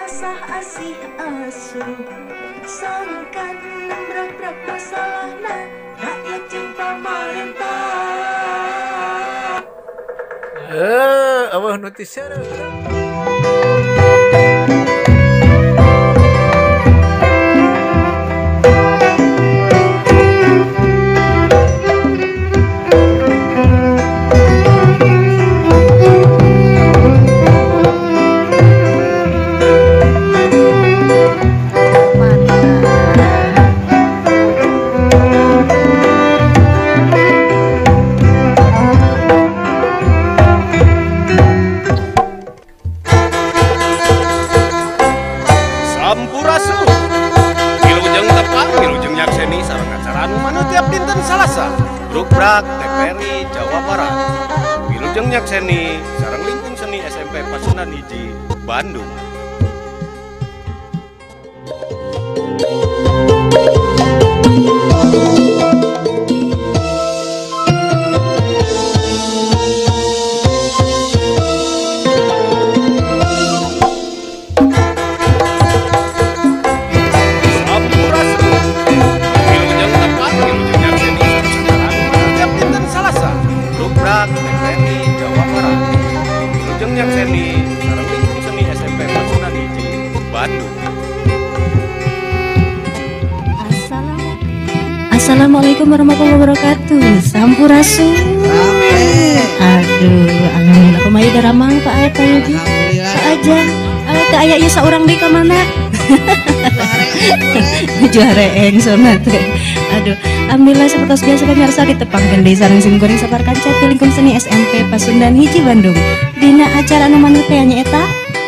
asah asih asuh sangkan nembrak masalahna rakyat jeung pamarentah. Awah nu teu seureum. Brukbrak TPRI Jawa Barat. Wilujeng nyakseni sareng lingkung seni SMP Pasundan Hiji Bandung. Assalamualaikum warahmatullahi wabarakatuh. Sampurasun. Aduh, alhamdulillah kumaha da ramang Pak Eta Yugi. Pak Ajang, teu aya ieu saurang deui ka mana? Juareeng sana teh. Aduh, alhamdulillah sapertos biasa pamirsa ditepangkeun deui sareng sim goreng sabar kanca ti lingkung seni SMP Pasundan Hiji Bandung. Dina acara anu maneh teh nya eta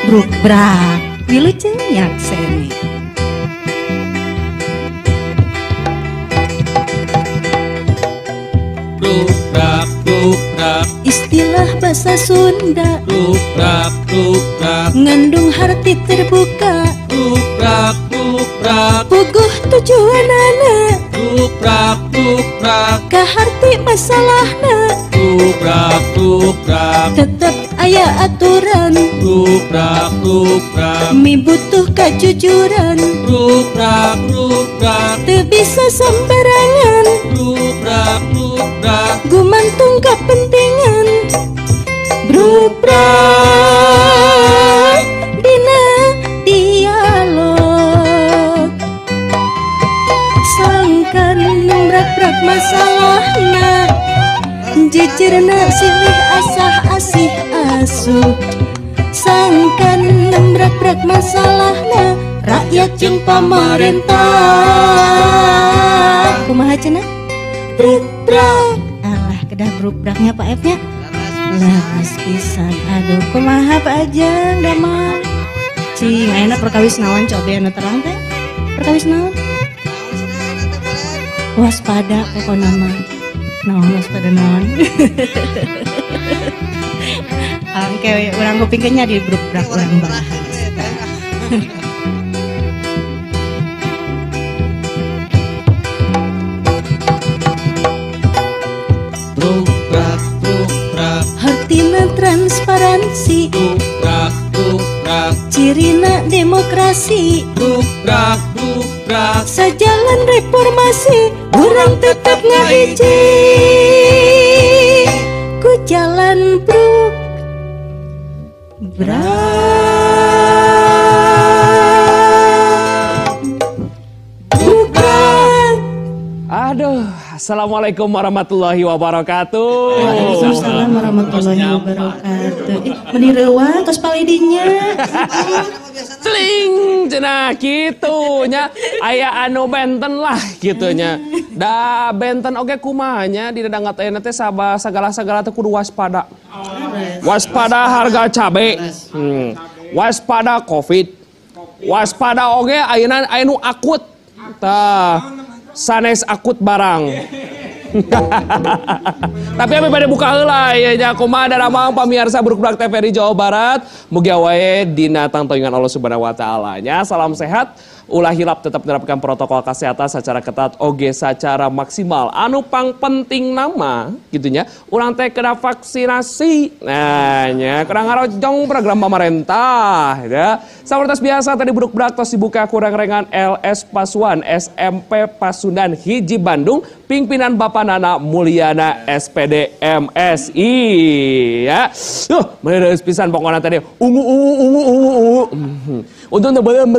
Brukbrak. Wilujeng nyakseni. Brukbrak, brukbrak, istilah bahasa Sunda. brukbrak, brukbrak, Ngandung arti terbuka. brukbrak, brukbrak, Puguh tujuanana. brukbrak, brukbrak, Kaharti masalahna. brukbrak, brukbrak, Tetep aya aturan. brukbrak, brukbrak, Mibutuh kejujuran. brukbrak, brukbrak, Teu bisa sembarangan. brukbrak, brukbrak, Gumantung kepentingan. Brukbrak dina dialog sangkan nembrak masalahna. Jijirna silih asah asih asuh sangkan nembrak masalahna rakyat jeung pamarentah. Kumaha cenah? Brukbrak. Alah kedah brukbraknya Pak F nya. Laras pisan. Aduh kumaha Pak Ajang damang. Cing ayeuna perkawis naon coba anu terang teh? Perkawis naon? Waspada pokona mah. Naon waspada naon? Oke, urang kupingkeunnya di brukbrak urang bahas. brukbrak, brukbrak, Hartina transparansi. brukbrak, brukbrak, Cirina demokrasi. brukbrak, brukbrak, Sajalan reformasi urang tetap ngahiji ku jalan brukbrak. Aduh, assalamualaikum warahmatullahi wabarakatuh. Waalaikumsalam warahmatullahi wabarakatuh. Meni reuang tos palidinya. Celing cenah kitu nya aya anu benten lah kitu nya. Da benten oge kumanya di dadangat ayeuna teh sagala-sagala teh kudu waspada. Waspada harga cabe. Waspada Covid. Waspada oge ayeuna aya nu akut. Tah sanes akut barang. Tapi abi pada buka heula ya nya kumaha damang pamirsa Brukbrak TVRI Jawa Barat. Mugi wae dina tangtoingan Allah Subhanahu wa taala nya. Salam sehat. Ulah hilap tetap menerapkan protokol kesehatan secara ketat oge secara maksimal. Anu pang penting nama gitunya urang teh kena vaksinasi. Nah nya kurang ngarojong program pemerintah ya. Sapertos biasa tadi Brukbrak tos dibuka kurang rengan LS Pasuan SMP Pasundan Hiji Bandung pimpinan Bapak Nana Mulyana SPD MSI ya. Mereus pisan pokokna tadi ungu. Untuk belum.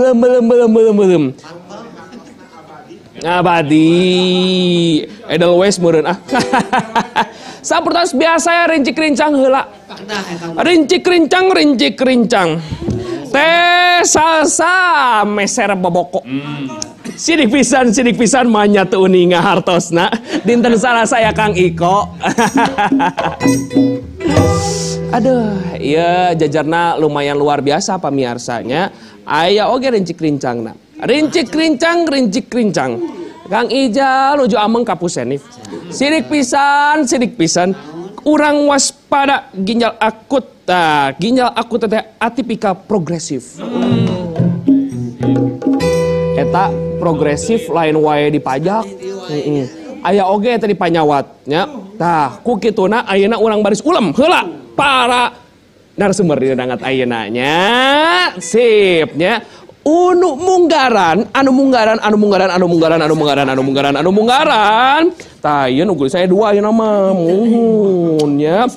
Abadi. Edelweiss meureun ah. Sapertos biasa ya rincik rincang heula. Rincik rincang. Teh salsa meser boboko. Sidik pisan manya teu uninga hartosna. Dinten salasa ya Kang Iko. Aduh, iya jajarna lumayan luar biasa pamiarsanya. Aya oge rincik rincangna. Rincik rincang. Kang Ijal uju ameng kapusenif. Sidik pisan. Urang waspada ginjal akut. Nah, ginjal akut teh atipika progresif. Eta progresif lain wae dipajak. Aya oge teh dipanyawatnya. Tah, ku kituna ayeuna urang baris ulem heula para narasumber di dangat ayeuna nya. Sipnya. Anu munggaran. Tah ieu nu saya dua ieu nama muhun nya.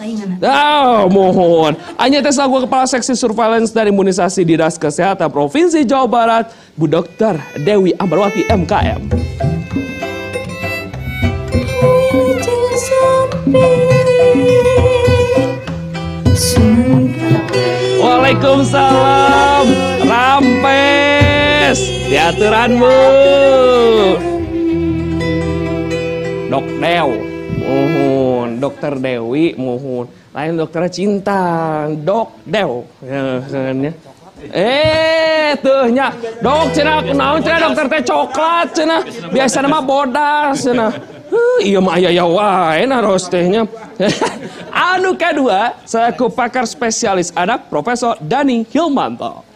Mohon. Anya teh selaku kepala seksi surveillance dan imunisasi Dinas Kesehatan Provinsi Jawa Barat, Bu Dr. Dewi Ambarwati MKM. Waalaikumsalam. Rampes diaturanmu. Dok Dew, mohon. Dokter Dewi, mohon. Lain dokter cinta, Dok Dew. Tuh nya, dok cenah naon cenah dokter teh coklat cenah. Biasa mah bodas cenah. Iya mah aya wae naros tehnya. Anu kedua, selaku pakar spesialis anak Profesor Dani Hilmanto.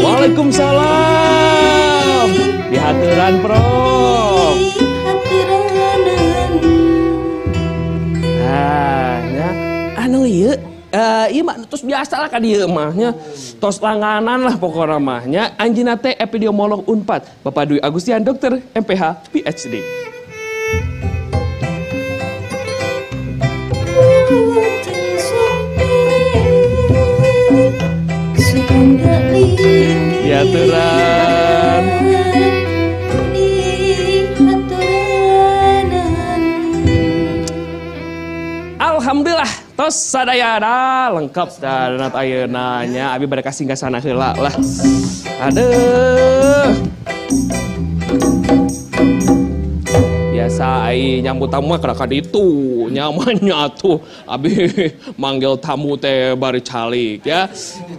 Waalaikumsalam. Dihaturan Prof. Nah, ya. Anu ieu iya mah terus biasa lah kan dia mahnya tos langanan lah pokoknya mahnya anjina teh epidemiolog Unpad Bapak Dwi Agustian dokter MPH PhD. Ya turan. Alhamdulillah tos sadayana lengkap dan ayeuna nya abi bade kasih ka sana heula lah. Aduh. Biasa ai nyambut tamu mah kada kaditu nyamannya atuh abi manggil tamu teh bari calik ya.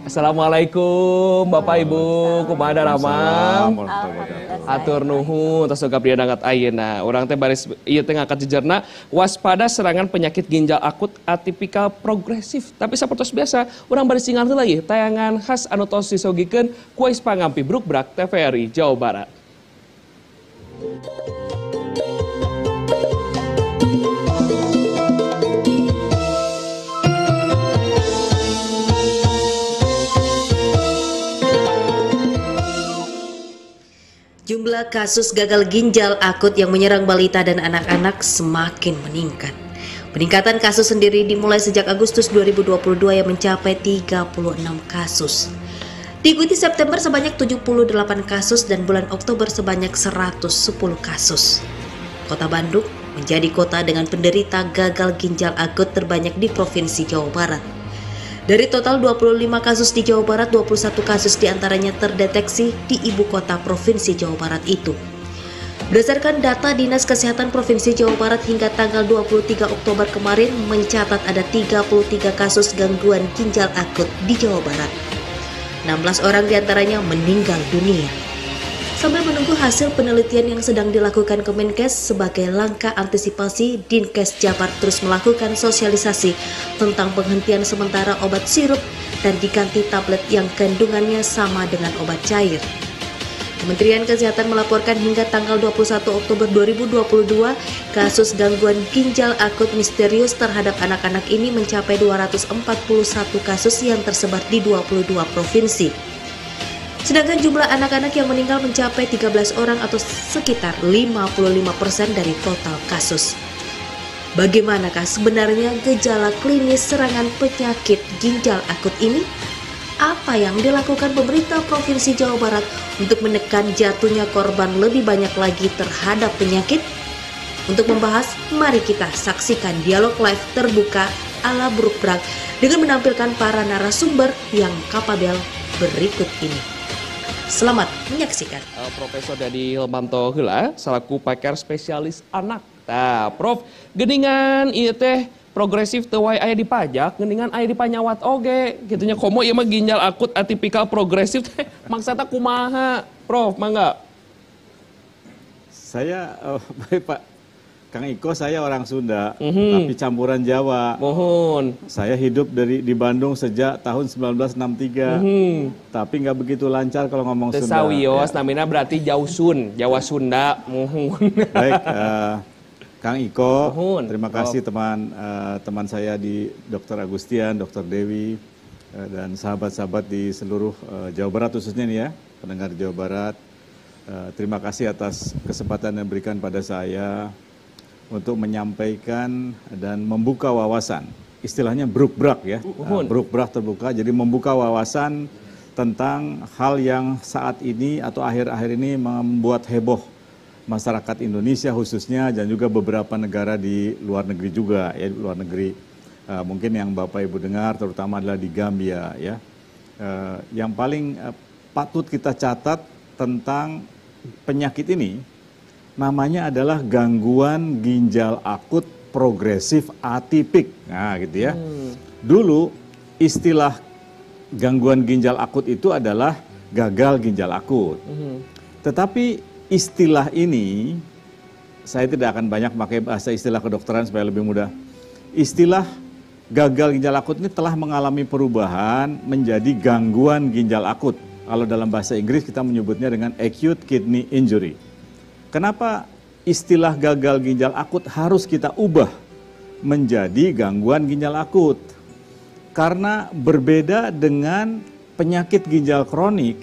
Assalamualaikum Bapak Ibu kumaha Ramang. Atur nuhun tos gap dia dangat ayeuna. Urang teh baris ieu teh ngangkat jejerna waspada serangan penyakit ginjal akut atipikal progresif. Tapi sapertos biasa urang baris singan heula ieu tayangan khas anu tos disogikeun ku Ais Pangampi Brukbrak TVRI Jawa Barat. Jumlah kasus gagal ginjal akut yang menyerang balita dan anak-anak semakin meningkat. Peningkatan kasus sendiri dimulai sejak Agustus 2022 yang mencapai 36 kasus. Diikuti September sebanyak 78 kasus dan bulan Oktober sebanyak 110 kasus. Kota Bandung menjadi kota dengan penderita gagal ginjal akut terbanyak di Provinsi Jawa Barat. Dari total 25 kasus di Jawa Barat, 21 kasus diantaranya terdeteksi di ibu kota Provinsi Jawa Barat itu. Berdasarkan data Dinas Kesehatan Provinsi Jawa Barat hingga tanggal 23 Oktober kemarin mencatat ada 33 kasus gangguan ginjal akut di Jawa Barat. 16 orang diantaranya meninggal dunia. Sambil menunggu hasil penelitian yang sedang dilakukan Kemenkes sebagai langkah antisipasi, Dinkes Jabar terus melakukan sosialisasi tentang penghentian sementara obat sirup dan diganti tablet yang kandungannya sama dengan obat cair. Kementerian Kesehatan melaporkan hingga tanggal 21 Oktober 2022, kasus gangguan ginjal akut misterius terhadap anak-anak ini mencapai 241 kasus yang tersebar di 22 provinsi. Sedangkan jumlah anak-anak yang meninggal mencapai 13 orang atau sekitar 55% dari total kasus. Bagaimanakah sebenarnya gejala klinis serangan penyakit ginjal akut ini? Apa yang dilakukan pemerintah Provinsi Jawa Barat untuk menekan jatuhnya korban lebih banyak lagi terhadap penyakit? Untuk membahas, mari kita saksikan dialog live terbuka ala Brukbrak dengan menampilkan para narasumber yang kapabel berikut ini. Selamat menyaksikan. Profesor Dadi Hilmanto heula selaku pakar spesialis anak. Nah, Prof, geningan ieu teh progresif teu wae aya di pajak, geningan aya di panyawat oge. Gitunya komo ieu mah ginjal akut atipikal progresif teh maksudna kumaha? Prof, mangga. Saya baik Pak Kang Iko, saya orang Sunda, tapi campuran Jawa. Mohon. Saya hidup di Bandung sejak tahun 1963, tapi nggak begitu lancar kalau ngomong Sunda. Tesawios, namina berarti jauh Sun, Jawa Sunda. Mohon. Baik, Kang Iko, Mohon. terima kasih teman saya di Dr. Agustian, Dr. Dewi, dan sahabat-sahabat di seluruh Jawa Barat khususnya nih ya, pendengar Jawa Barat. Terima kasih atas kesempatan yang diberikan pada saya untuk menyampaikan dan membuka wawasan. Istilahnya brukbrak ya, brukbrak terbuka, jadi membuka wawasan tentang hal yang saat ini atau akhir-akhir ini membuat heboh masyarakat Indonesia khususnya dan juga beberapa negara di luar negeri juga ya, luar negeri. Mungkin yang Bapak Ibu dengar terutama adalah di Gambia ya. Yang paling patut kita catat tentang penyakit ini namanya adalah gangguan ginjal akut progresif atipik. Nah gitu ya. Dulu istilah gangguan ginjal akut itu adalah gagal ginjal akut. Tetapi istilah ini, saya tidak akan banyak pakai bahasa istilah kedokteran supaya lebih mudah. Istilah gagal ginjal akut ini telah mengalami perubahan menjadi gangguan ginjal akut. Kalau dalam bahasa Inggris kita menyebutnya dengan acute kidney injury. Kenapa istilah gagal ginjal akut harus kita ubah menjadi gangguan ginjal akut? Karena berbeda dengan penyakit ginjal kronik,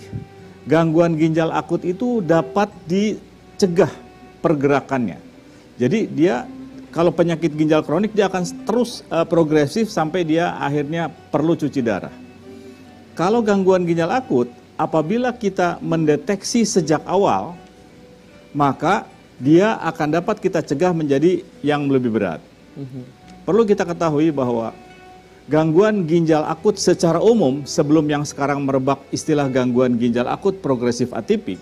gangguan ginjal akut itu dapat dicegah pergerakannya. Jadi dia kalau penyakit ginjal kronik dia akan terus progresif sampai dia akhirnya perlu cuci darah. Kalau gangguan ginjal akut, apabila kita mendeteksi sejak awal, maka dia akan dapat kita cegah menjadi yang lebih berat. Perlu kita ketahui bahwa gangguan ginjal akut secara umum sebelum yang sekarang merebak istilah gangguan ginjal akut progresif atipik,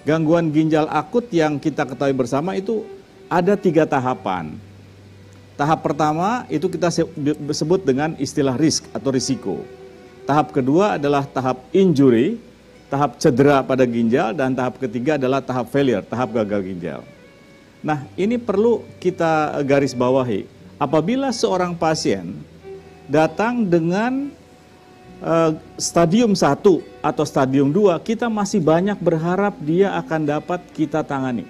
gangguan ginjal akut yang kita ketahui bersama itu ada 3 tahapan. Tahap pertama itu kita sebut dengan istilah risk atau risiko. Tahap kedua adalah tahap injury, tahap cedera pada ginjal, dan tahap ketiga adalah tahap failure, tahap gagal ginjal. Nah, ini perlu kita garis bawahi. Apabila seorang pasien datang dengan stadium 1 atau stadium 2, kita masih banyak berharap dia akan dapat kita tangani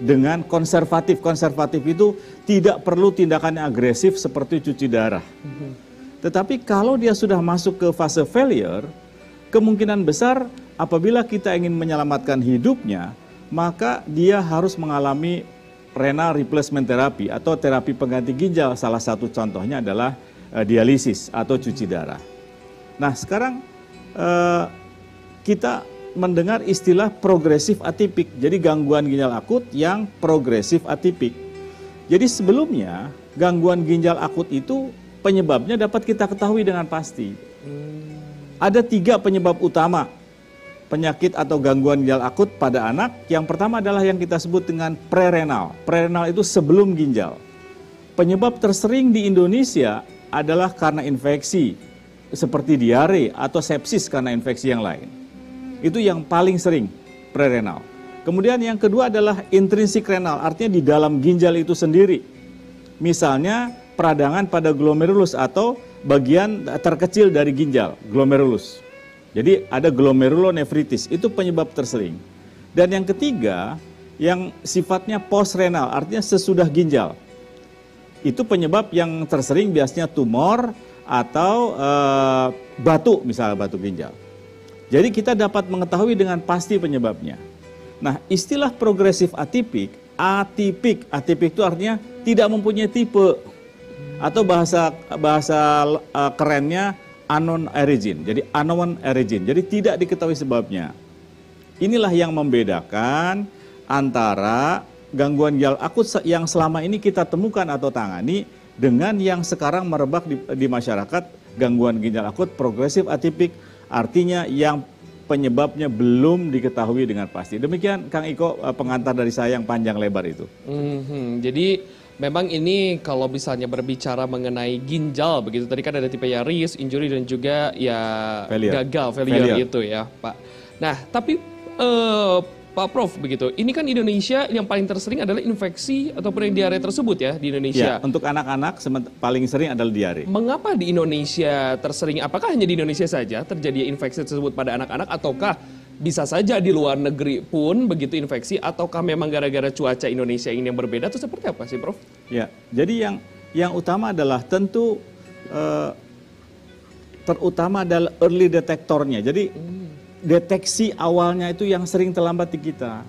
dengan konservatif. Konservatif itu tidak perlu tindakan yang agresif seperti cuci darah. Tetapi kalau dia sudah masuk ke fase failure, kemungkinan besar apabila kita ingin menyelamatkan hidupnya, maka dia harus mengalami renal replacement therapy atau terapi pengganti ginjal. Salah satu contohnya adalah dialisis atau cuci darah. Nah sekarang kita mendengar istilah progresif atipik, jadi gangguan ginjal akut yang progresif atipik. Jadi sebelumnya gangguan ginjal akut itu penyebabnya dapat kita ketahui dengan pasti. Ada 3 penyebab utama penyakit atau gangguan ginjal akut pada anak. Yang pertama adalah yang kita sebut dengan prerenal. Prerenal itu sebelum ginjal. Penyebab tersering di Indonesia adalah karena infeksi seperti diare atau sepsis karena infeksi yang lain. Itu yang paling sering, prerenal. Kemudian yang kedua adalah intrinsik renal, artinya di dalam ginjal itu sendiri. Misalnya peradangan pada glomerulus atau bagian terkecil dari ginjal, glomerulus. Jadi ada glomerulonefritis, itu penyebab tersering. Dan yang ketiga, yang sifatnya postrenal, artinya sesudah ginjal. Itu penyebab yang tersering biasanya tumor atau batu, misalnya batu ginjal. Jadi kita dapat mengetahui dengan pasti penyebabnya. Nah, istilah progresif atipik, atipik itu artinya tidak mempunyai tipe, atau bahasa kerennya unknown origin. Jadi unknown origin. Jadi tidak diketahui sebabnya. Inilah yang membedakan antara gangguan ginjal akut yang selama ini kita temukan atau tangani dengan yang sekarang merebak di masyarakat, gangguan ginjal akut progresif atipik, artinya yang penyebabnya belum diketahui dengan pasti. Demikian Kang Iko, pengantar dari saya yang panjang lebar itu. Jadi memang ini kalau misalnya berbicara mengenai ginjal begitu, tadi kan ada tipe ya risk, injury dan juga ya failure itu ya Pak. Nah tapi Pak Prof begitu, ini kan Indonesia yang paling tersering adalah infeksi ataupun yang diare tersebut ya di Indonesia. Ya, untuk anak-anak paling sering adalah diare. Mengapa di Indonesia tersering? Apakah hanya di Indonesia saja terjadi infeksi tersebut pada anak-anak, ataukah bisa saja di luar negeri pun begitu infeksi, ataukah memang gara-gara cuaca Indonesia ini yang berbeda, atau seperti apa sih Prof? Ya, jadi yang utama adalah tentu terutama adalah early detektornya. Jadi deteksi awalnya itu yang sering terlambat di kita.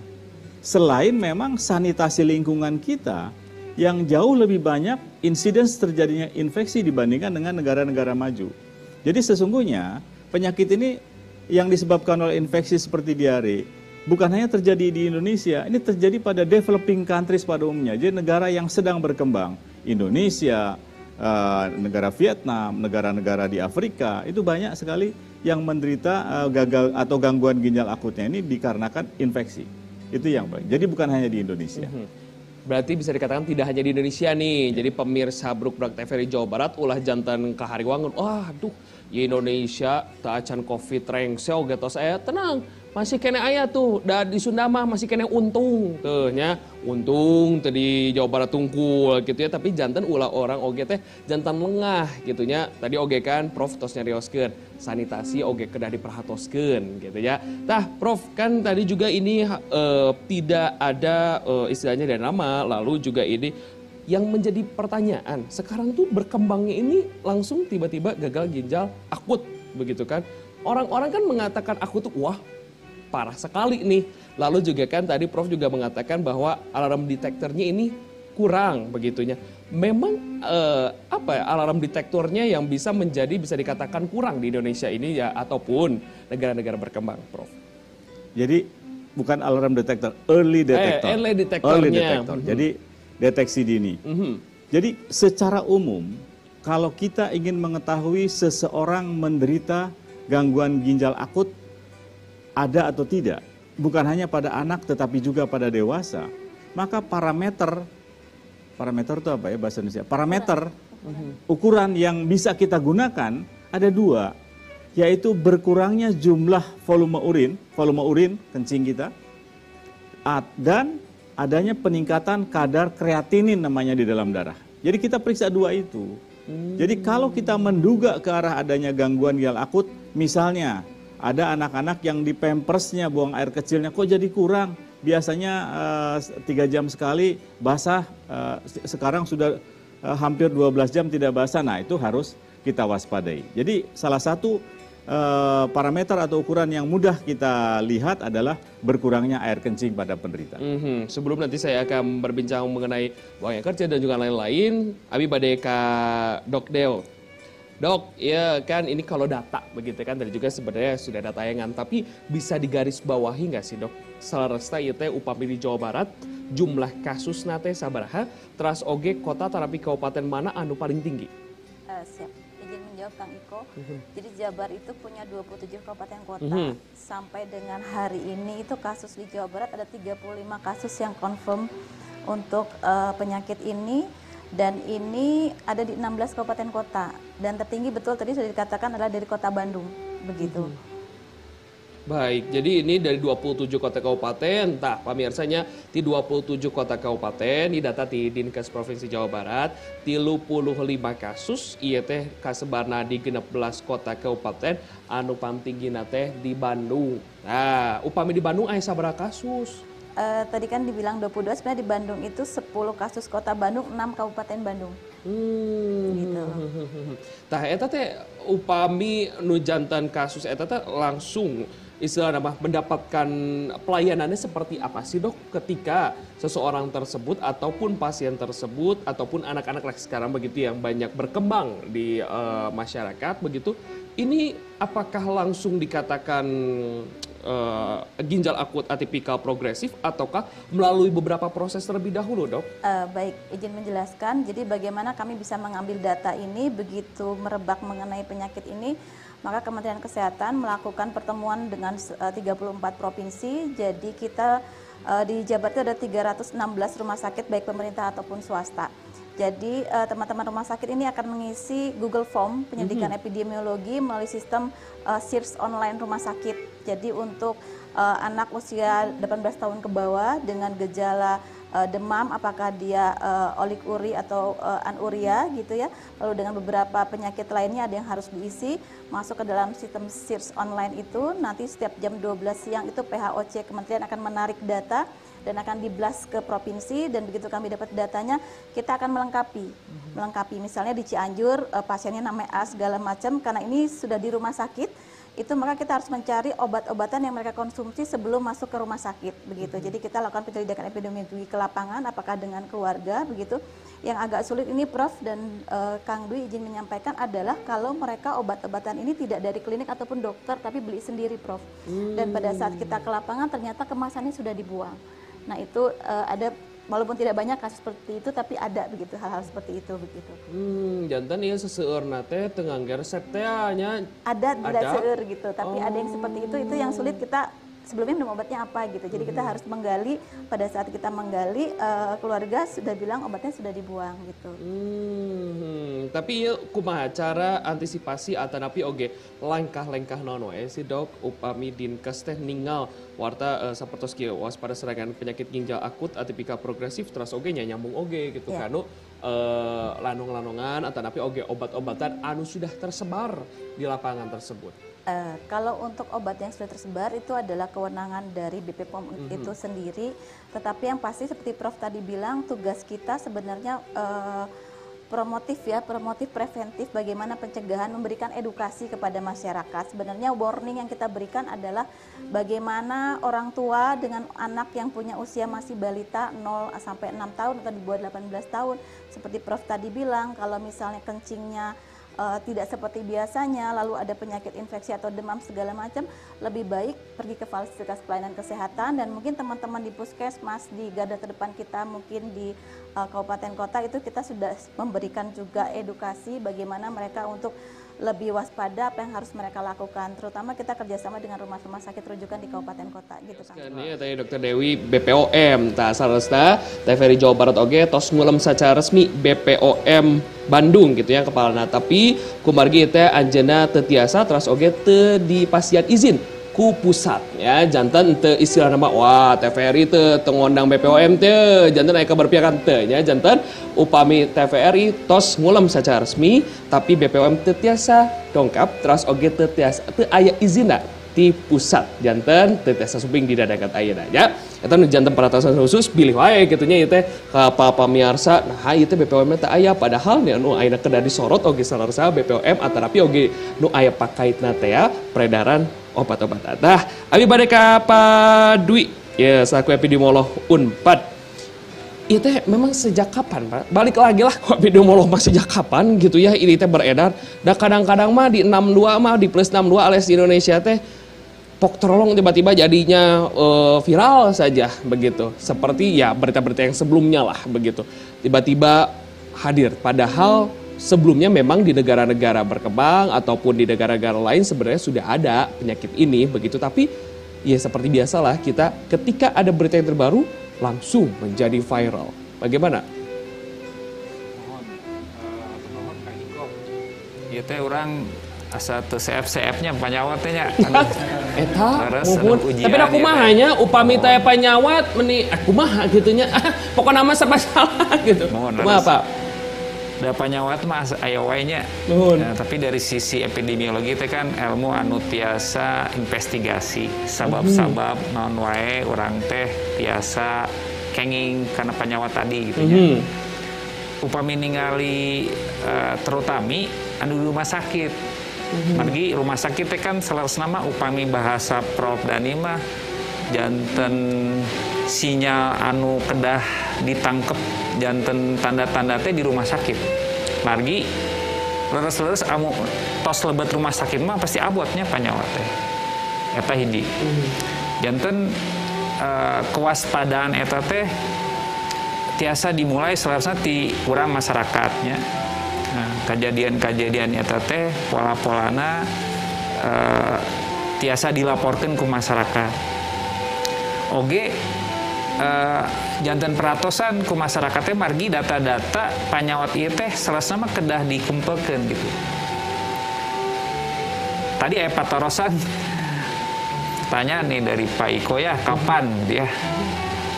Selain memang sanitasi lingkungan kita yang jauh lebih banyak insiden terjadinya infeksi dibandingkan dengan negara-negara maju. Jadi sesungguhnya penyakit ini yang disebabkan oleh infeksi seperti diare bukan hanya terjadi di Indonesia, ini terjadi pada developing countries pada umumnya. Jadi negara yang sedang berkembang, Indonesia, negara Vietnam, negara-negara di Afrika, itu banyak sekali yang menderita gagal atau gangguan ginjal akutnya ini dikarenakan infeksi. Itu yang paling. Jadi bukan hanya di Indonesia. Berarti bisa dikatakan tidak hanya di Indonesia nih. Jadi pemirsa Brukbrak TVRI Jawa Barat ulah jantan kahariwangun. Wah, aduh, di Indonesia tak acan covid rengsel gitu saya. Tenang, masih kena aya tuh. Dan di Sunda mah masih kena untung tuh nya. Untung tadi Jawa Barat tungkul gitu ya, tapi jantan ulah orang oge teh jantan lengah gitu nya. Tadi oge kan Prof tos nyarioskeun sanitasi oge kedah diperhatoskeun gitu ya. Tah Prof, kan tadi juga ini tidak ada istilahnya dari nama, lalu juga ini yang menjadi pertanyaan, sekarang tuh berkembangnya ini langsung tiba-tiba gagal ginjal akut begitu kan. Orang-orang kan mengatakan akut tuh wah parah sekali nih. Lalu juga kan tadi Prof juga mengatakan bahwa alarm detektornya ini kurang begitunya. Memang apa ya alarm detektornya yang bisa dikatakan kurang di Indonesia ini ya, ataupun negara-negara berkembang, Prof? Jadi bukan alarm detektor, early detector. Early detektornya. Jadi deteksi dini. Jadi secara umum kalau kita ingin mengetahui seseorang menderita gangguan ginjal akut ada atau tidak, bukan hanya pada anak tetapi juga pada dewasa, maka parameter itu apa ya bahasa Indonesia? Parameter ukuran yang bisa kita gunakan ada dua, yaitu berkurangnya jumlah volume urin kencing kita, dan adanya peningkatan kadar kreatinin namanya di dalam darah. Jadi kita periksa dua itu. Jadi kalau kita menduga ke arah adanya gangguan ginjal akut, misalnya ada anak-anak yang di pampersnya buang air kecilnya kok jadi kurang. Biasanya 3 jam sekali basah, sekarang sudah hampir 12 jam tidak basah. Nah itu harus kita waspadai. Jadi salah satu parameter atau ukuran yang mudah kita lihat adalah berkurangnya air kencing pada penderita. Sebelum nanti saya akan berbincang mengenai buang air kerja dan juga lain-lain, Abi badai ka Dok Deo. Dok, ya kan ini kalau data begitu kan, tadi juga sebenarnya sudah ada tayangan, tapi bisa digaris bawahi nggak sih Dok? Saleresta ieu teh upami di Jawa Barat, jumlah kasus nate sabaraha, teras oge kota terapi kabupaten mana anu paling tinggi? Siap, izin menjawab jawab Kang Iko. Jadi Jabar itu punya 27 kabupaten kota. Sampai dengan hari ini itu kasus di Jawa Barat ada 35 kasus yang confirm untuk penyakit ini. Dan ini ada di 16 kabupaten kota. Dan tertinggi betul tadi sudah dikatakan adalah dari kota Bandung. Begitu. Baik, jadi ini dari 27 kota kabupaten, pamirsanya di 27 kota kabupaten, di data di Dinkes Provinsi Jawa Barat, 35 kasus, iya teh kasebarna di 16 kota kabupaten, anu pantinggina teh di Bandung. Nah, upami di Bandung aya sabaraha kasus? Tadi kan dibilang 22, sebenarnya di Bandung itu 10 kasus kota Bandung, 6 kabupaten Bandung. Gitu. Tah eta teh upami nu jantan kasus eta teh langsung istilah nama mendapatkan pelayanannya seperti apa sih dok ketika seseorang tersebut ataupun pasien tersebut ataupun anak-anak lah sekarang begitu yang banyak berkembang di masyarakat begitu, ini apakah langsung dikatakan ginjal akut atipikal progresif ataukah melalui beberapa proses terlebih dahulu dok? Baik, izin menjelaskan. Jadi bagaimana kami bisa mengambil data ini begitu merebak mengenai penyakit ini, maka Kementerian Kesehatan melakukan pertemuan dengan 34 provinsi. Jadi kita di Jabar itu ada 316 rumah sakit baik pemerintah ataupun swasta. Jadi teman-teman rumah sakit ini akan mengisi Google Form penyelidikan epidemiologi melalui sistem search online rumah sakit. Jadi untuk anak usia 18 tahun ke bawah dengan gejala demam, apakah dia oliguri atau anuria gitu ya. Lalu dengan beberapa penyakit lainnya ada yang harus diisi, masuk ke dalam sistem search online itu. Nanti setiap jam 12 siang itu PHOC Kementerian akan menarik data dan akan di-blast ke provinsi, dan begitu kami dapat datanya kita akan melengkapi misalnya di Cianjur pasiennya namanya A segala macam, karena ini sudah di rumah sakit itu maka kita harus mencari obat-obatan yang mereka konsumsi sebelum masuk ke rumah sakit begitu. Jadi kita lakukan penyelidikan epidemiologi ke lapangan apakah dengan keluarga begitu. Yang agak sulit ini Prof dan Kang Dwi izin menyampaikan adalah kalau mereka obat-obatan ini tidak dari klinik ataupun dokter tapi beli sendiri Prof. Dan pada saat kita ke lapangan ternyata kemasannya sudah dibuang. Nah itu ada, walaupun tidak banyak kasus seperti itu, tapi ada begitu hal-hal seperti itu begitu. Jantan ya seseueurna teh teu ngangge resep teh nya. Ada tidak seueur gitu, tapi ada yang seperti itu yang sulit kita sebelumnya minum obatnya apa gitu. Jadi kita harus menggali, pada saat kita menggali keluarga sudah bilang obatnya sudah dibuang gitu. Tapi ya kumaha cara antisipasi atanapi oge langkah-langkah naon wae sih dok upami Dinkes teh ningal warta sapertos kieu waspada serangan penyakit ginjal akut atipikal progresif terus oge nyambung oge gitu kanu lanung-lanungan atanapi oge obat-obatan anu sudah tersebar di lapangan tersebut. Kalau untuk obat yang sudah tersebar itu adalah kewenangan dari BP POM itu sendiri, tetapi yang pasti seperti Prof tadi bilang tugas kita sebenarnya promotif preventif, bagaimana pencegahan, memberikan edukasi kepada masyarakat. Sebenarnya warning yang kita berikan adalah bagaimana orang tua dengan anak yang punya usia masih balita 0 sampai 6 tahun atau di bawah 18 tahun, seperti Prof tadi bilang, kalau misalnya kencingnya tidak seperti biasanya, lalu ada penyakit infeksi atau demam segala macam, lebih baik pergi ke fasilitas pelayanan kesehatan, dan mungkin teman-teman di puskesmas, di garda terdepan kita, mungkin di kabupaten kota itu kita sudah memberikan juga edukasi bagaimana mereka untuk lebih waspada apa yang harus mereka lakukan, terutama kita kerjasama dengan rumah-rumah sakit rujukan di kabupaten kota gitu kan. Ini tadi Dr. Dewi BPOM, saresta TVRI Jawa Barat oge tos ngulem secara resmi BPOM Bandung gitu ya kepalana, tapi kumargi teh anjeunna teu tiasa terus oge teu dipasian izin ku pusat ya, jantan teu istilah nama wah TVRI teu ngondang BPOM teu, jantan aya kaberpihakan teu nya, jantan upami TVRI tos ngulem secara resmi tapi BPOM teu tiasa dongkap terus oge teu tiasa teu aya izinna ti pusat, jantan teu tiasa suping didadakan ayeuna nya. Eta nu jantan peratasan khusus pilih wae kitu nya ieu teh ka pamirsa. Nah ieu teh BPOM teh aya padahal anu ayeuna kedah disorot oge salarsa BPOM atarapi oge nu aya pakaitna teh ya peredaran obat-obatan. Nah, abi bade ka Pak Dwi ya selaku epidemiolog Unpad. Itu teh memang sejak kapan, Pak? Balik lagi lah epidemiolog mah sejak kapan gitu ya ini teh beredar. Da kadang-kadang mah di 62 mah di plus 62 alias di Indonesia teh pok terolong tiba-tiba jadinya viral saja begitu. Seperti ya berita-berita yang sebelumnya lah begitu. Tiba-tiba hadir padahal sebelumnya memang di negara-negara berkembang ataupun di negara-negara lain sebenarnya sudah ada penyakit ini begitu, tapi ya seperti biasalah kita ketika ada berita yang terbaru langsung menjadi viral. Bagaimana? Ieu teh urang asa teu seep-seepnya panyawatnya. Eta muhun. Tapi da kumahanya upami teh panyawat meni kumaha gitunya. Pokona mah serba salah gitu. Kumaha Pak? Da panyawat mah aya wae nya. Tapi dari sisi epidemiologi teh kan ilmu anu tiasa investigasi sabab-sabab naon wae urang teh tiasa kenging karena panyawat tadi gitu nya. Upami ningali terutami anu di rumah sakit. Margi rumah sakit teh kan salasna mah upami bahasa Prof Dani mah janten sinyal anu kedah ditangkep janten tanda-tanda teh di rumah sakit. Margi leres-leres amu tos lebet rumah sakit mah pasti abotnya panyawat teh. Eta hiji. Janten kewaspadaan eta teh tiasa dimulai salasna ti urang masyarakatnya. Nah, kejadian-kejadian eta teh pola-polana tiasa dilaporkan ke masyarakat. Oge janten peratosan ku masyarakat teh margi data-data panyawat ieu teh salasna mah kedah dikumpulkeun gitu. Tadi aya patorosan tanya nih dari Pak Iko ya, kapan dia?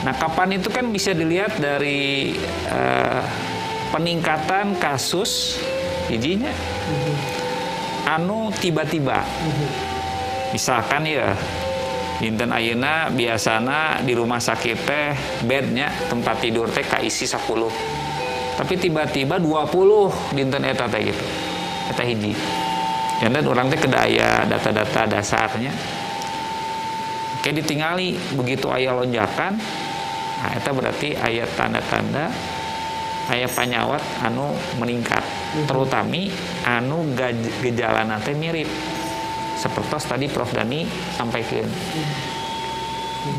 Nah, kapan itu kan bisa dilihat dari peningkatan kasus hijinya anu tiba-tiba. Misalkan ya dinten ayeuna biasana di rumah sakit teh bednya tempat tidur teh kaisi 10. Tapi tiba-tiba 20 dinten eta teh gitu. Eta hiji. Janten urang teh kedah aya data-data dasarnya. Oke ditingali begitu aya lonjakan. Nah, eta berarti aya tanda-tanda aya panyawat anu meningkat. Terutami anu gejalana teh mirip. Seperti tadi Prof Dani sampaikan.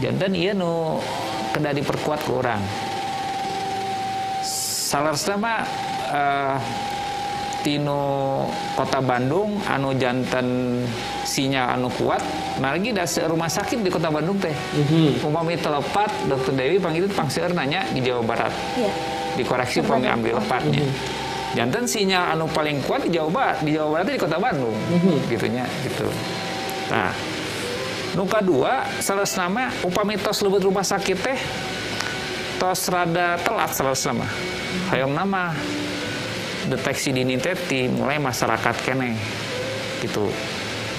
Janten ieu nu kedah diperkuat ke urang. Salarsna mah tinu Kota Bandung anu janten sinyal anu kuat, margi da rumah sakit di Kota Bandung teh. Upami telepat Dr. Dewi panggil pangseueur nanya di Jawa Barat. Iya. Dikoreksi upami ambil lepatnya. Janten sinyal anu paling kuat di Jawa Barat di Kota Bandung, gitunya gitu. Nah, nu kadua salasna mah upami tos leubeut rumah sakit teh tos rada telat salasna mah. Hayong nama deteksi dini teh mulai masyarakat keneh gitu.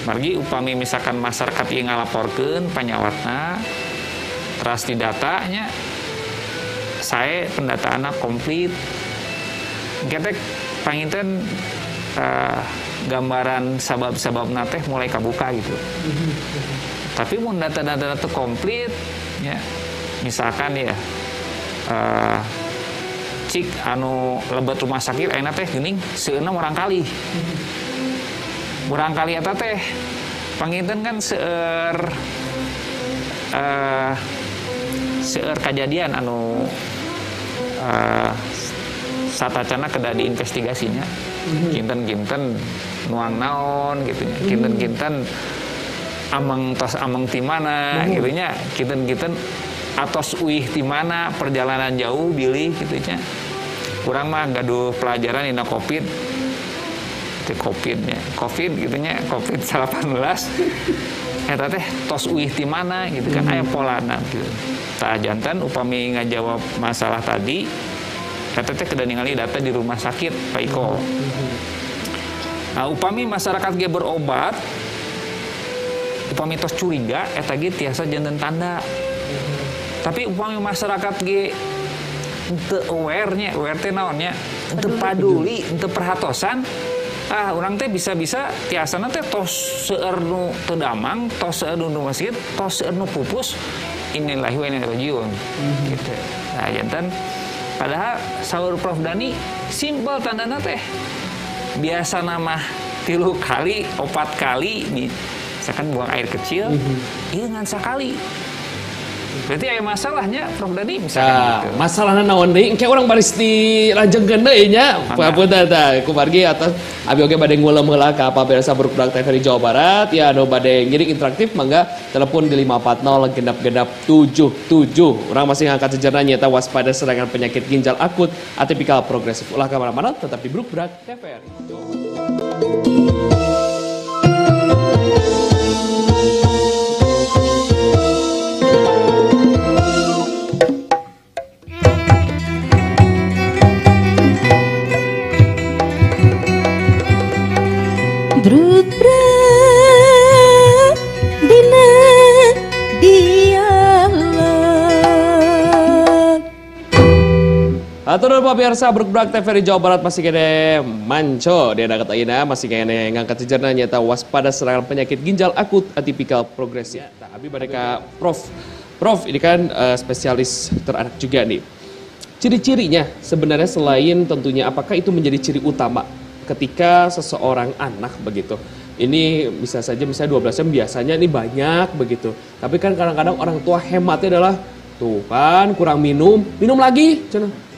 Margi upami misalkan masyarakat ieu ngalaporkeun panyawatna teras di datanya saya pendataanna komplit. Ketek panginten gambaran sabab-sababna teh mulai kabuka gitu. Tapi mun data-data teh komplit ya. Misalkan ya cik anu lebet rumah sakit ayeuna teh geuning seueuna urang kali. Urang kali eta teh panginten kan seueur kejadian anu satacana kedah diinvestigasinya. Kinten-kinten nuang naon gitu nya. Kinten-kinten ameng tos ameng ti mana gitu nya. Kinten-kinten atos uih ti mana perjalanan jauh bilih gitu nya. Kurang mah gaduh pelajaran dina Covid. Teh Covid-nya. Covid gitu nya, Covid-19. Eta teh tos uih ti mana gitu kan aya polana gitu. Tah janten upami ngajawab masalah tadi eta teh kedah ningali data di rumah sakit Pak Iko. Nah, upami masyarakat ge berobat, upami tos curiga eta ge tiasa janten tanda. Tapi upami masyarakat ge teu aware-nya, aware teh naon nya? Teu paduli, teu perhatosan. Urang teh bisa-bisa tiasana teh tos seueur nu teu damang, tos seueur nu masjid, tos seueur nu pupus, innalillahi wa inna ilaihi rajiun. Gitu. Nah, janten padahal saur Prof Dani simpel tandana teh biasa nama 3 kali 4 kali misalkan buang air kecil iya ngan sakali Berarti ada masalahnya Prof Dani misalkan Nah, gitu. masalahnya naon deui? Engke urang baris dilajengkeun deui nya. Papunten tah kumargi atas abi oge bade nguleum heula ka apa Pemirsa Brukbrak TVRI Jawa Barat ya anu bade ngiring interaktif mangga telepon di 540 genap-genap 77. Urang masih ngangkat sejarah nyata waspada serangan penyakit ginjal akut atipikal progresif. Ulah ka mana-mana tetap di Brukbrak TVRI. Brukbrak dina dialog. Atur Pak Pemirsa Brukbrak TVRI Jawa Barat masih kene manco dia dekat ayeuna masih kene ngangkat sejarah nyata waspada serangan penyakit ginjal akut atipikal progresif. Nah, abi mereka Prof ini kan spesialis teranak juga nih. Ciri-cirinya sebenarnya selain tentunya apakah itu menjadi ciri utama ketika seseorang anak begitu. Ini bisa saja misalnya 12 jam biasanya ini banyak begitu. Tapi kan kadang-kadang orang tua hematnya adalah tuh kan kurang minum lagi.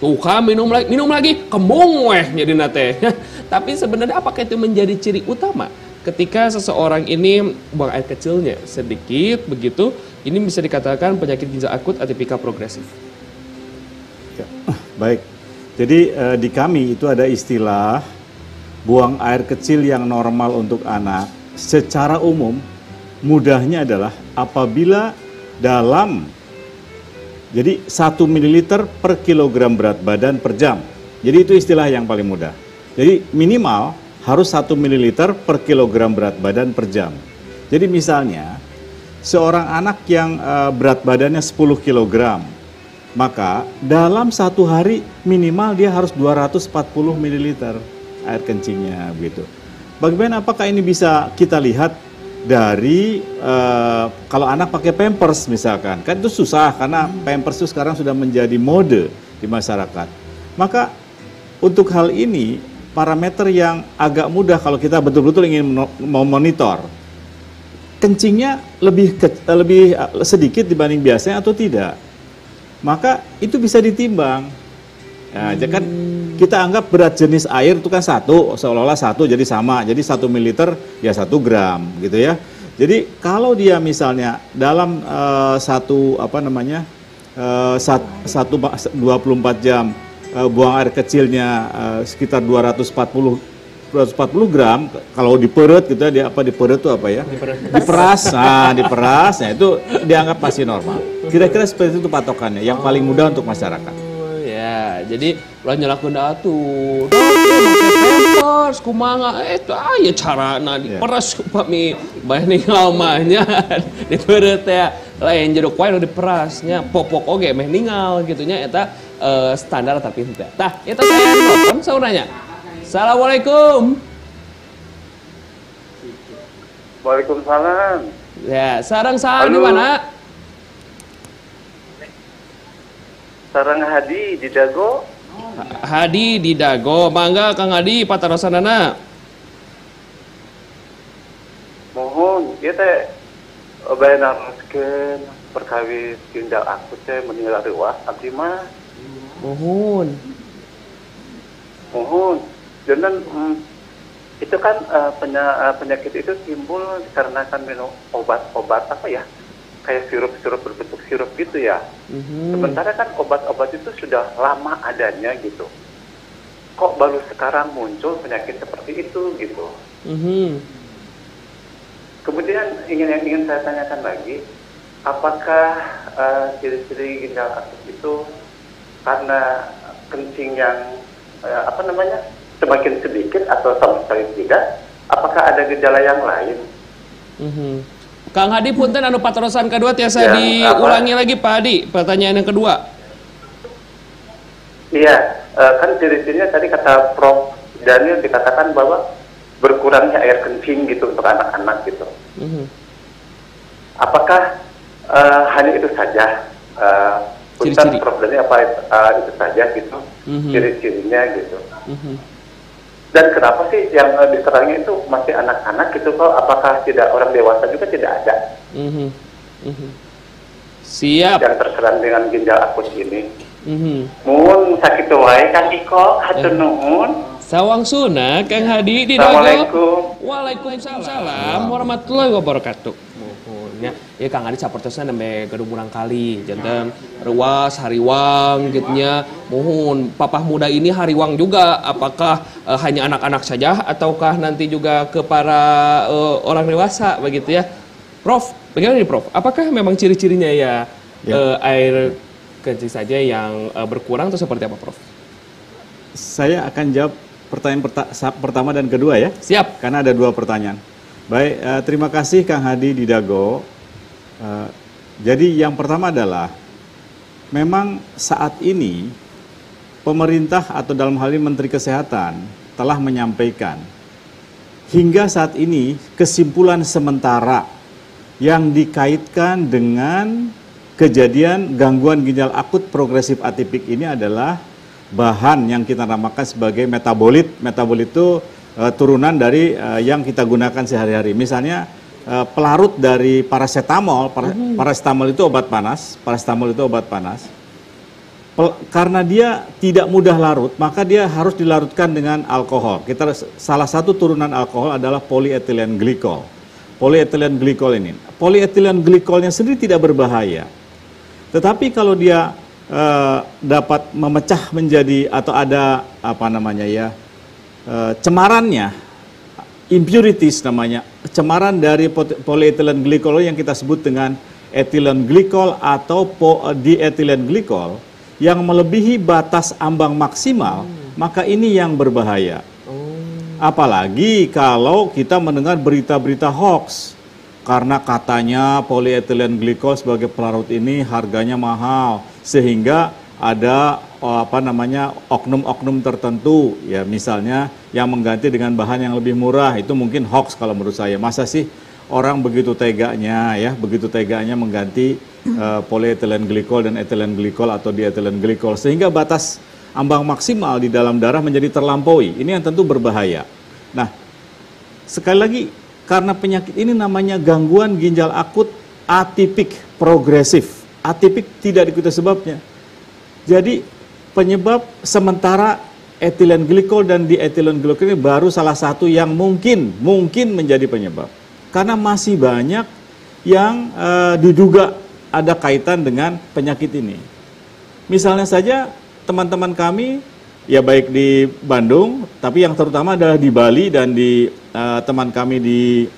Tuh kan minum lagi, kembung weh jadi nate. Tapi sebenarnya apakah itu menjadi ciri utama ketika seseorang ini buang air kecilnya sedikit begitu, ini bisa dikatakan penyakit ginjal akut atipikal progresif. Ya, baik. Jadi di kami itu ada istilah buang air kecil yang normal untuk anak. Secara umum mudahnya adalah apabila dalam jadi 1 ml per kilogram berat badan per jam. Jadi itu istilah yang paling mudah. Jadi minimal harus 1 ml per kilogram berat badan per jam. Jadi misalnya seorang anak yang berat badannya 10 kg, maka dalam 1 hari minimal dia harus 240 ml air kencingnya begitu. Bagaimana apakah ini bisa kita lihat dari kalau anak pakai Pampers misalkan, kan itu susah karena Pampers itu sekarang sudah menjadi mode di masyarakat. Maka untuk hal ini parameter yang agak mudah kalau kita betul-betul ingin memonitor kencingnya lebih sedikit dibanding biasanya atau tidak, maka itu bisa ditimbang. Nah, kan kita anggap berat jenis air itu kan satu, seolah-olah satu jadi sama, jadi 1 ml ya 1 gram gitu ya. Jadi kalau dia misalnya dalam 24 jam buang air kecilnya sekitar 240 gram, kalau di perut gitu ya, di perut itu apa ya? Diperas, nah itu dianggap masih normal. Kira-kira seperti itu patokannya, yang paling mudah untuk masyarakat. Ya, jadi ulah nyalakeun atuh. Pampers kumaha eta aya carana diperas upami bae ninggal mah nya di perut teh lain jeruk wae diperasnya popok oge meh ninggal gitu nya eta standar tapi henteu. Tah, eta saya telepon sauranya. Assalamualaikum. Waalaikumsalam. Ya, sareng saha di mana? Sarang Hadi di Dago. Hadi di Dago. Mangga Kang Hadi patarosanana. Mohon ieu teh bayanarkeun perkawis ginjal akut teh meninggal reuas abdi mah. Mohon. Jangan itu kan penyakit itu timbul dikarenakan minum obat-obat apa ya? Kayak sirup-sirup berbentuk sirup gitu ya. Sementara kan obat-obat itu sudah lama adanya gitu. Kok baru sekarang muncul penyakit seperti itu gitu. Kemudian yang ingin saya tanyakan lagi, apakah ciri-ciri ginjal akut itu karena kencing yang semakin sedikit atau sama sekali tidak? Apakah ada gejala yang lain? Kang Hadi punten anu patrosan kedua tiasa diulangi lagi Pak Hadi, pertanyaan yang kedua. Iya, kan ciri-cirinya tadi kata Prof Daniel dikatakan bahwa berkurangnya air kencing gitu untuk anak-anak gitu. Apakah hanya itu saja? Ciri-ciri Prof Daniel apa itu saja gitu? Ciri-cirinya gitu. Dan kenapa sih yang diserangnya itu masih anak-anak gitu kok? Apakah tidak orang dewasa juga tidak ada? Siap. yang terserang dengan ginjal akut ini. Mun sakit wae Kang Iko, hatur nuhun. Sawangsuna Kang Hadi di Dago. Assalamualaikum. Waalaikumsalam warahmatullahi wabarakatuh. Mohonnya ya Kang Hadi sapertosna nembe gaduh urang kali janten ruas hariwang gitunya. Mohon papah muda ini hariwang juga, apakah hanya anak-anak saja ataukah nanti juga ke para orang dewasa begitu ya. Prof, bagaimana nih Prof? Apakah memang ciri-cirinya ya, air kencing saja yang berkurang atau seperti apa Prof? Saya akan jawab pertanyaan pertama dan kedua ya. Siap. Karena ada 2 pertanyaan. Baik, terima kasih Kang Hadi di Dago. Jadi yang pertama adalah memang saat ini pemerintah atau dalam hal ini Menteri Kesehatan telah menyampaikan hingga saat ini kesimpulan sementara yang dikaitkan dengan kejadian gangguan ginjal akut progresif atipik ini adalah bahan yang kita namakan sebagai metabolit. Metabolit itu turunan dari yang kita gunakan sehari-hari. Misalnya pelarut dari paracetamol. Paracetamol itu obat panas. Paracetamol itu obat panas. Karena dia tidak mudah larut, maka dia harus dilarutkan dengan alkohol. Salah satu turunan alkohol adalah polyethylene glycol. Polyethylene glycol ini. Polyethylene glycolnya sendiri tidak berbahaya. Tetapi kalau dia dapat memecah menjadi atau ada apa namanya ya cemarannya, impurities namanya, cemaran dari polyethylene glycol yang kita sebut dengan ethylene glycol atau diethylene glycol yang melebihi batas ambang maksimal, maka ini yang berbahaya. Apalagi kalau kita mendengar berita-berita hoax. Karena katanya polyethylene glycol sebagai pelarut ini harganya mahal, sehingga ada oknum-oknum tertentu ya, misalnya yang mengganti dengan bahan yang lebih murah. Itu mungkin hoax kalau menurut saya. Masa sih orang begitu teganya mengganti polyethylene glycol dan ethylene glycol atau diethylene glycol sehingga batas ambang maksimal di dalam darah menjadi terlampaui. Ini yang tentu berbahaya. Nah, sekali lagi, karena penyakit ini namanya gangguan ginjal akut atipik progresif. Atipik tidak diketahui sebabnya. Jadi penyebab sementara ethylene glycol dan diethylene glycol ini baru salah satu yang mungkin menjadi penyebab. Karena masih banyak yang diduga ada kaitan dengan penyakit ini. Misalnya saja teman-teman kami, ya baik di Bandung, tapi yang terutama adalah di Bali dan di teman kami di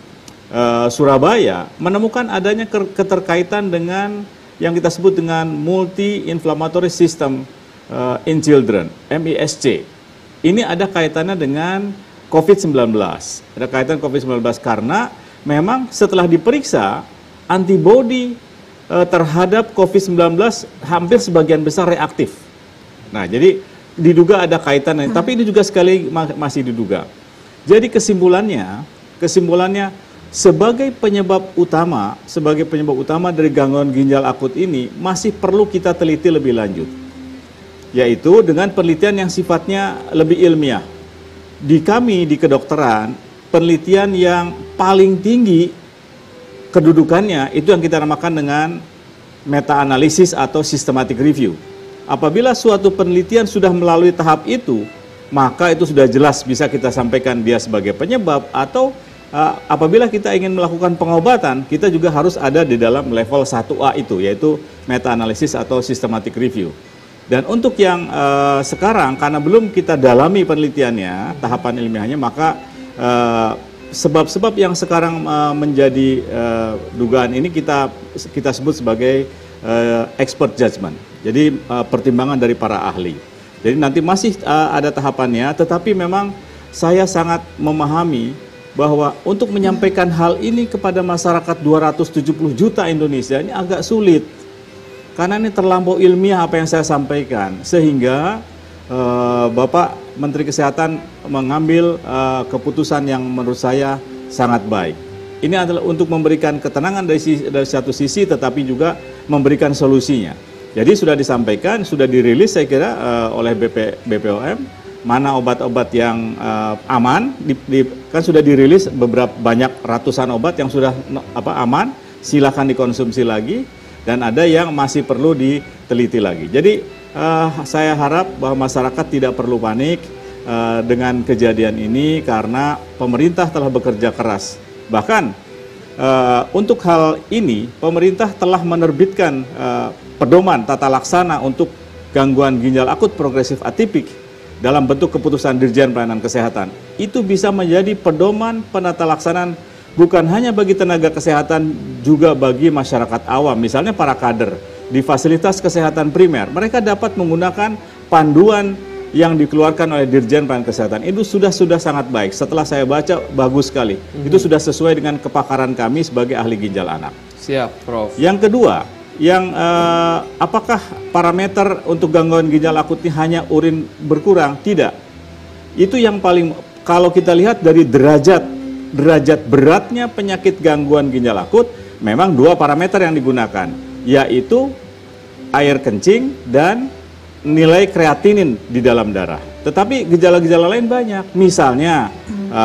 Surabaya, menemukan adanya keterkaitan dengan yang kita sebut dengan multi-inflammatory system in children, MISC. Ini ada kaitannya dengan COVID-19. Ada kaitan COVID-19 karena memang setelah diperiksa, antibodi terhadap COVID-19 hampir sebagian besar reaktif. Nah, jadi diduga ada kaitannya, tapi ini juga sekali masih diduga. Jadi kesimpulannya sebagai penyebab utama dari gangguan ginjal akut ini masih perlu kita teliti lebih lanjut. Yaitu dengan penelitian yang sifatnya lebih ilmiah. Di kami di kedokteran, penelitian yang paling tinggi kedudukannya itu yang kita namakan dengan meta-analisis atau systematic review. Apabila suatu penelitian sudah melalui tahap itu, maka itu sudah jelas bisa kita sampaikan dia sebagai penyebab, atau apabila kita ingin melakukan pengobatan, kita juga harus ada di dalam level 1A itu, yaitu meta-analisis atau systematic review. Dan untuk yang sekarang, karena belum kita dalami penelitiannya, tahapan ilmiahnya, maka sebab-sebab yang sekarang menjadi dugaan ini kita sebut sebagai expert judgment. Jadi pertimbangan dari para ahli. Jadi nanti masih ada tahapannya, tetapi memang saya sangat memahami bahwa untuk menyampaikan hal ini kepada masyarakat 270 juta Indonesia ini agak sulit. Karena ini terlampau ilmiah apa yang saya sampaikan, sehingga Bapak Menteri Kesehatan mengambil keputusan yang menurut saya sangat baik. Ini adalah untuk memberikan ketenangan dari satu sisi, tetapi juga memberikan solusinya. Jadi sudah disampaikan, sudah dirilis saya kira oleh BPOM, mana obat-obat yang aman, kan sudah dirilis banyak ratusan obat yang sudah aman, silakan dikonsumsi lagi. dan ada yang masih perlu diteliti lagi. Jadi saya harap bahwa masyarakat tidak perlu panik dengan kejadian ini karena pemerintah telah bekerja keras. Bahkan untuk hal ini pemerintah telah menerbitkan pedoman tata laksana untuk gangguan ginjal akut progresif atipik dalam bentuk keputusan Dirjen Pelayanan Kesehatan. Itu bisa menjadi pedoman penata laksanaan bukan hanya bagi tenaga kesehatan, juga bagi masyarakat awam, misalnya para kader di fasilitas kesehatan primer. Mereka dapat menggunakan panduan yang dikeluarkan oleh Dirjen Pelayanan Kesehatan. Itu sudah sangat baik. Setelah saya baca, bagus sekali. Itu sudah sesuai dengan kepakaran kami sebagai ahli ginjal anak. Siap, Prof. Yang kedua, apakah parameter untuk gangguan ginjal akut ini hanya urin berkurang? Tidak. Itu yang paling, kalau kita lihat dari derajat beratnya penyakit gangguan ginjal akut, memang 2 parameter yang digunakan, yaitu air kencing dan nilai kreatinin di dalam darah. Tetapi gejala-gejala lain banyak, misalnya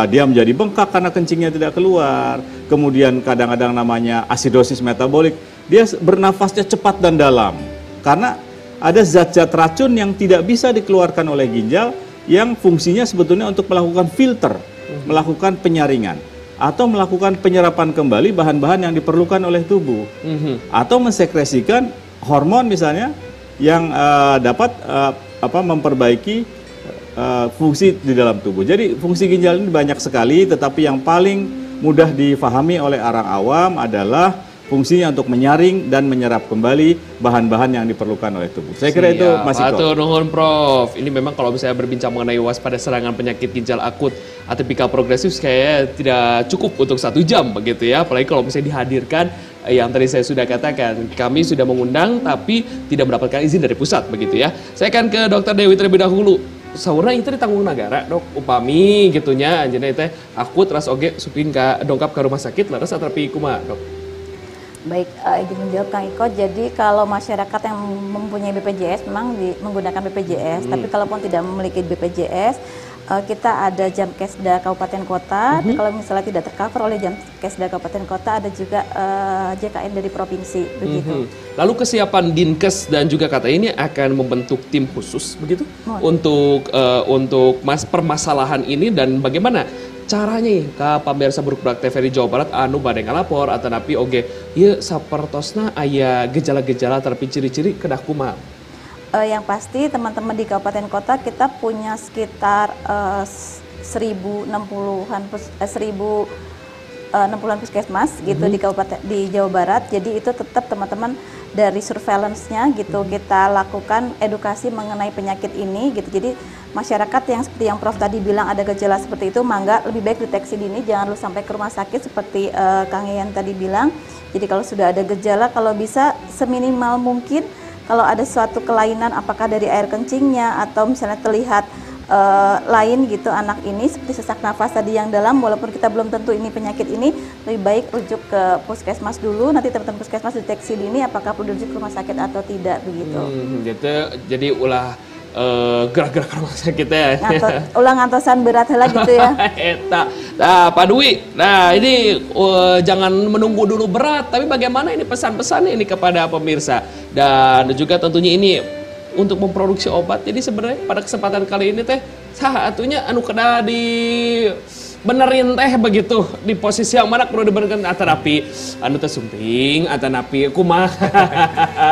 dia menjadi bengkak karena kencingnya tidak keluar, kemudian kadang-kadang namanya asidosis metabolik, dia bernafasnya cepat dan dalam, karena ada zat-zat racun yang tidak bisa dikeluarkan oleh ginjal yang fungsinya sebetulnya untuk melakukan filter, melakukan penyaringan, atau melakukan penyerapan kembali bahan-bahan yang diperlukan oleh tubuh, atau mensekresikan hormon misalnya yang dapat memperbaiki fungsi di dalam tubuh. Jadi fungsi ginjal ini banyak sekali, tetapi yang paling mudah difahami oleh orang awam adalah fungsinya untuk menyaring dan menyerap kembali bahan-bahan yang diperlukan oleh tubuh. Saya kira itu masih Atur nuhun, Prof. Ini memang kalau misalnya berbincang mengenai waspada serangan penyakit ginjal akut atipikal progresif kayaknya tidak cukup untuk 1 jam begitu ya. Apalagi kalau misalnya dihadirkan yang tadi saya sudah katakan, kami sudah mengundang tapi tidak mendapatkan izin dari pusat begitu ya. Saya akan ke Dr. Dewi terlebih dahulu. Saurna itu ditanggung negara, dok, upami gitunya, anjana itu akut ras oge supin ka dongkap ke rumah sakit laras atrapi kumaha, dok? Baik, izin menjawab Kang Iko. Jadi kalau masyarakat yang mempunyai BPJS memang menggunakan BPJS, tapi kalaupun tidak memiliki BPJS, kita ada Jamkesda Kabupaten Kota. Kalau misalnya tidak tercover oleh Jamkesda Kabupaten Kota, ada juga JKN dari provinsi, begitu. Lalu kesiapan Dinkes dan juga KTI ini akan membentuk tim khusus begitu untuk permasalahan ini, dan bagaimana caranya ke pemirsa Brukbrak TVRI Jawa Barat anu bade ngalapor atau napi oge ieu sapertosna aya gejala-gejala tapi ciri-ciri kedah kumaha? Yang pasti teman-teman di kabupaten kota kita punya sekitar 1060-an puskesmas gitu di kabupaten di Jawa Barat. Jadi itu tetap teman-teman dari surveillance-nya gitu kita lakukan edukasi mengenai penyakit ini gitu. Jadi masyarakat yang seperti yang Prof tadi bilang ada gejala seperti itu, mangga lebih baik deteksi dini, jangan lu sampai ke rumah sakit seperti Kang Ian tadi bilang. Jadi kalau sudah ada gejala, kalau bisa seminimal mungkin kalau ada suatu kelainan apakah dari air kencingnya atau misalnya terlihat lain gitu anak ini seperti sesak nafas tadi yang dalam, walaupun kita belum tentu ini penyakit ini, lebih baik rujuk ke puskesmas dulu, nanti teman-teman puskesmas deteksi dini apakah perlu dirujuk ke rumah sakit atau tidak begitu. Jadi ulah gerak-gerak ke rumah sakit ya. Ulang ngantosan berat lah gitu ya. Nah, Pak Dwi, nah ini jangan menunggu dulu berat, tapi bagaimana ini pesan-pesannya ini kepada pemirsa, dan juga tentunya ini untuk memproduksi obat. Jadi sebenarnya pada kesempatan kali ini teh satunya anu kena di benerin teh begitu di posisi yang mana perlu dibenerkan terapi anu teh sumping atau napi kumaha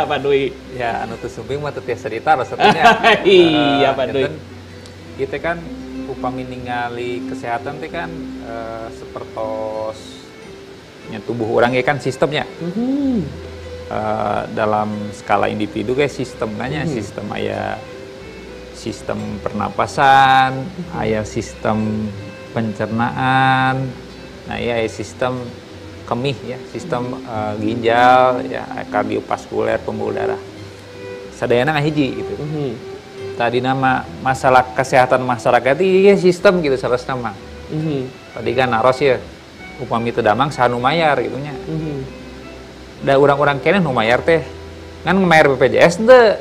Pak Dwi? Ya anu teh sumping mah teu tiasa ditaros satunya. Iya Pak Dwi. Kita kan upami ningali kesehatan teh kan sepertos tubuh orang ya kan sistemnya. Dalam skala individu kayak sistem nanya sistem aya sistem pernapasan, aya sistem pencernaan, nah ya sistem kemih ya, sistem ginjal ya, kardiovaskuler, pembuluh darah. Sadayana ngahiji gitu. Tadi nama masalah kesehatan masyarakat itu ya sistem gitu salah nama. Tadi kan naros ya upami teu damang saha nu mayar gitunya. Da urang-urang keneh nu mayar teh kan mayar BPJS teu.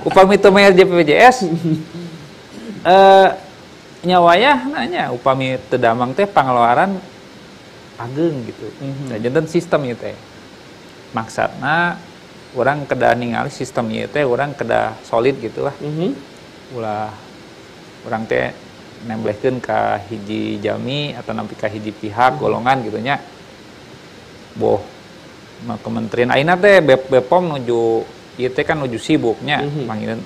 Upami teu mayar BPJS nyawaya nanya upami teu damang teh pangeluaran ageng gitu. Nah janten sistem ieu teh. maksudna orang kedah ningali sistem ieu teh orang kedah solid gitu lah. Ulah orang teh nemblehkeun ka hiji jami atau nampi ka hiji pihak golongan gitu nya. Boh kementerian ayeuna teh BPOM nuju ieu teh kan nuju sibuknya panggilan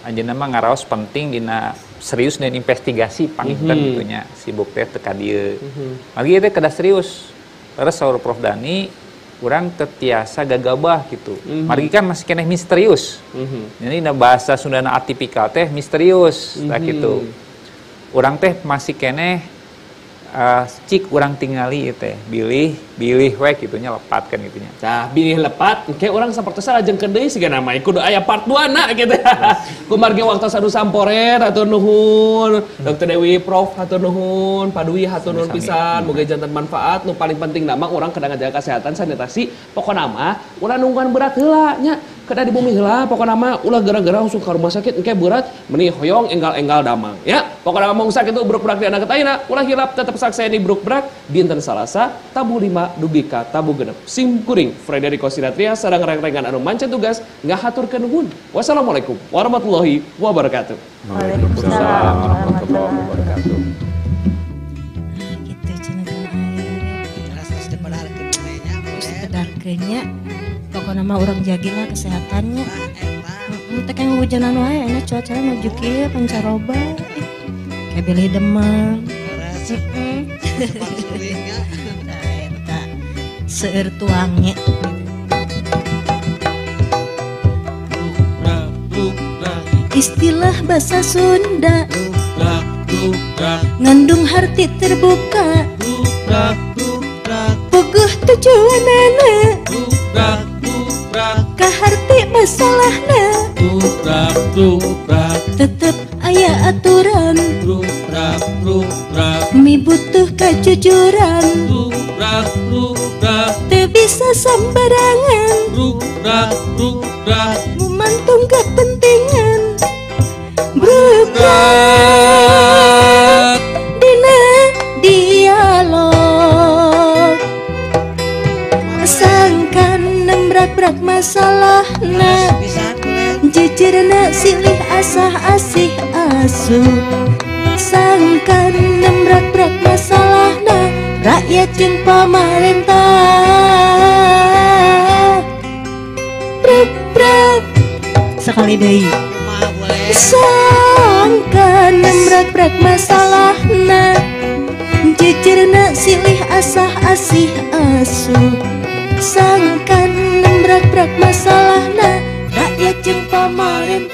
anjeunna mah ngaraos penting dina serius dan investigasi panggilan gitu nya sibuk teh teu ka dieu. Magi ieu teh kedah serius. Terus saur Prof Dani urang tetiasa gagabah gitu. Margi kan masih keneh misterius. Jadi na bahasa Sundana atipikal teh misterius tah gitu. Urang teh masih keneh cik urang tingali teh bilih we gitunya lepatkan gitunya. Tah bilih lepat engke urang sapertosa lajengkeun deui siga nama kudu aya part 2 na gitu. Kumargi waktu sadu samporer hatur nuhun Dr. Dewi Prof hatur nuhun Pak Dwi hatur nuhun pisan moga jantan manfaat nu paling penting nama urang kedah ngajaga kesehatan sanitasi pokona mah ulah nungguan berat heula nya kedah di bumi heula pokona mah ulah gara-gara langsung ka rumah sakit engke berat meni hoyong enggal-enggal damang ya pokona mah mung sakitu bruk-brak di anak ayeuna ulah hilap tetep sakseni bruk-brak dinten Salasa tabu 5 dugi ka tabu 6 sim kuring Frederico Sinatria sareng reng-rengan anu manca tugas ngahaturkeun nuhun. Wassalamualaikum warahmatullahi wabarakatuh. Waalaikumsalam warahmatullahi wabarakatuh. Gitu cenah terus sekedarkeunnya pokona mah urang jagilah kesehatannya. Teh kang hujanan wae aya cuaca nuju kieu pancaroba. Kayak bilih demam. Eta seueur tuangnya. Istilah bahasa Sunda ngandung arti terbuka. Puguh tujuanana kaharti masalahna tetep aya aturan mi butuh kejujuran teu bisa sambarangan mumantung kepentingan brubrak dina dialog sangkan nembrak-brak masalahna jejerna silih asah asih asuh sangkan nembrak-brak masalahna rakyat jeung pamarentah bruk-brak sekali deui sangkan nembrak-brak masalahna jejerna silih asah asih asuh sangkan nembrak-brak masalahna rakyat jeung pamarentah